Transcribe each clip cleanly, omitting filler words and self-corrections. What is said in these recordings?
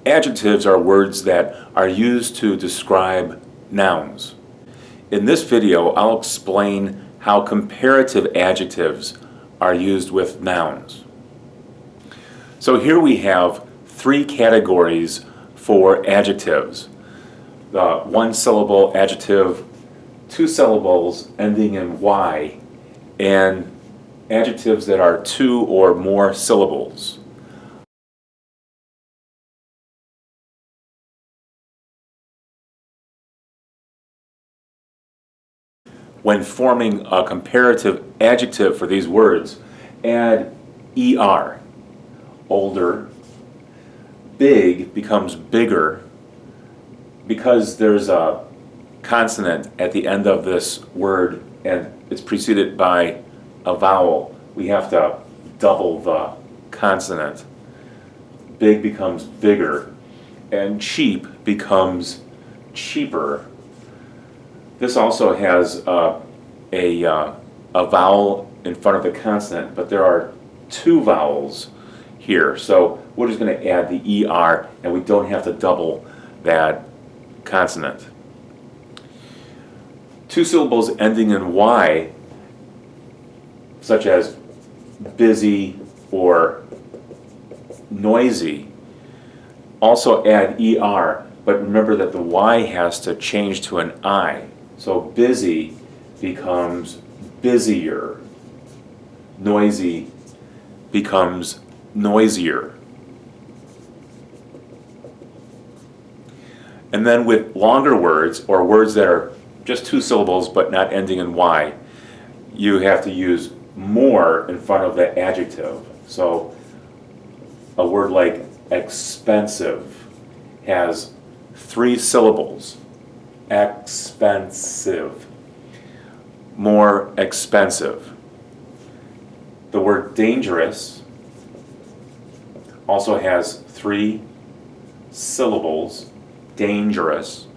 Adjectives are words that are used to describe nouns. In this video, I'll explain how comparative adjectives are used with nouns. So here we have three categories for adjectives. The one-syllable adjective, two syllables ending in Y, and adjectives that are two or more syllables. When forming a comparative adjective for these words, add ER. Older. Big becomes bigger. Because there's a consonant at the end of this word and it's preceded by a vowel, we have to double the consonant. Big becomes bigger, and cheap becomes cheaper. This also has a vowel in front of the consonant, but there are two vowels here. So we're just going to add the ER, and we don't have to double that consonant. Two syllables ending in Y, such as busy or noisy, also add ER, but remember that the Y has to change to an I. So busy becomes busier. Noisy becomes noisier. And then with longer words, or words that are just two syllables but not ending in Y, you have to use more in front of the adjective. So a word like expensive has three syllables. Expensive. More expensive. The word dangerous also has three syllables. Dangerous.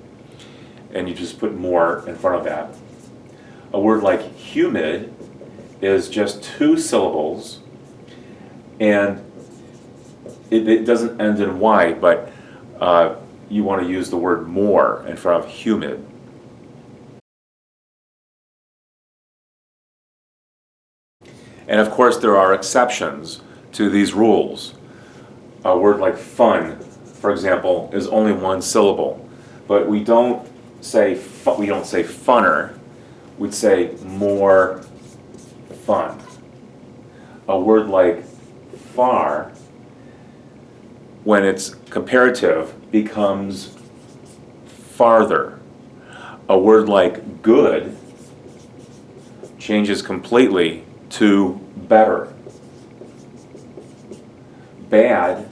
And you just put more in front of that. A word like humid is just two syllables, and it doesn't end in Y, but you want to use the word more in front of humid. And of course there are exceptions to these rules. A word like fun, for example, is only one syllable, but we don't say funner, we'd say more fun. A word like far, when it's comparative, becomes farther. A word like good changes completely to better. Bad,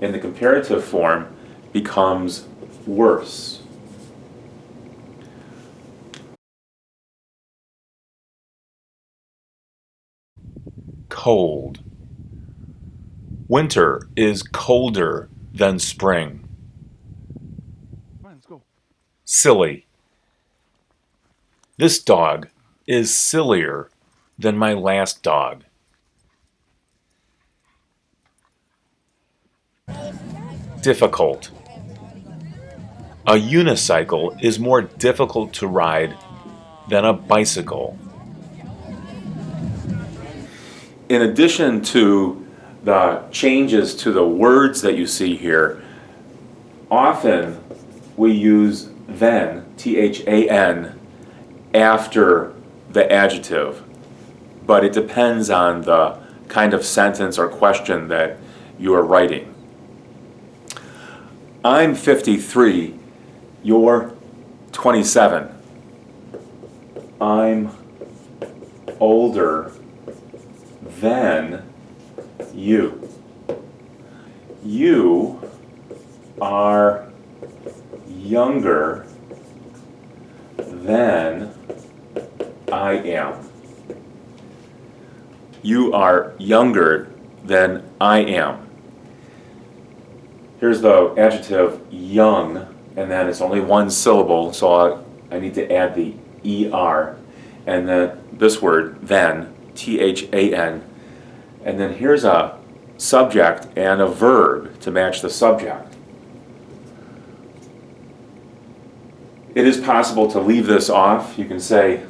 in the comparative form, becomes worse. Cold. Winter is colder than spring. Let's go. Silly. This dog is sillier than my last dog. Difficult. A unicycle is more difficult to ride than a bicycle. In addition to the changes to the words that you see here, often we use then, THAN, after the adjective, but it depends on the kind of sentence or question that you are writing. I'm 53, you're 27. I'm older than you. You are younger than I am. You are younger than I am. Here's the adjective young, and then it's only one syllable, so I need to add the ER. And then this word, then, THAN. And then here's a subject and a verb to match the subject. It is possible to leave this off. You can say,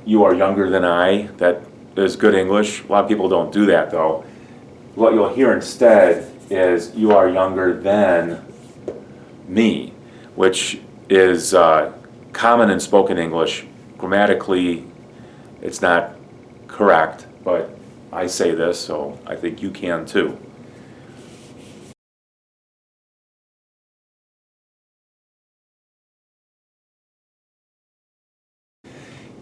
you are younger than I. That is good English. A lot of people don't do that though. What you'll hear instead is, you are younger than me, which is common in spoken English. Grammatically, it's not correct, but I say this, so I think you can too.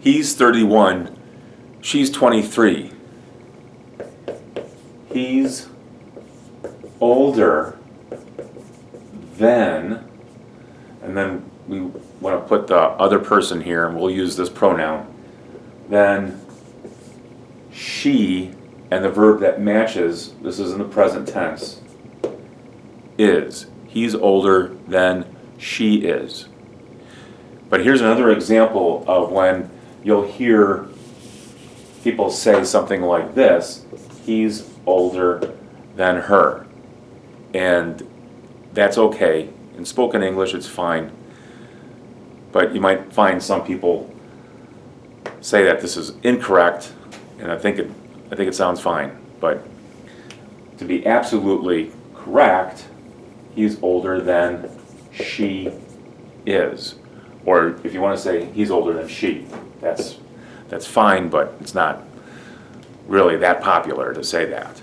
He's 31, she's 23. He's older than, and then we want to put the other person here, and we'll use this pronoun. Then she, and the verb that matches, this is in the present tense, is. He's older than she is. But here's another example of when you'll hear people say something like this: he's older than her. And that's okay. In spoken English, it's fine. But you might find some people say that this is incorrect, and I think it sounds fine. But to be absolutely correct, he's older than she is. Or if you want to say he's older than she, that's fine, but it's not really that popular to say that.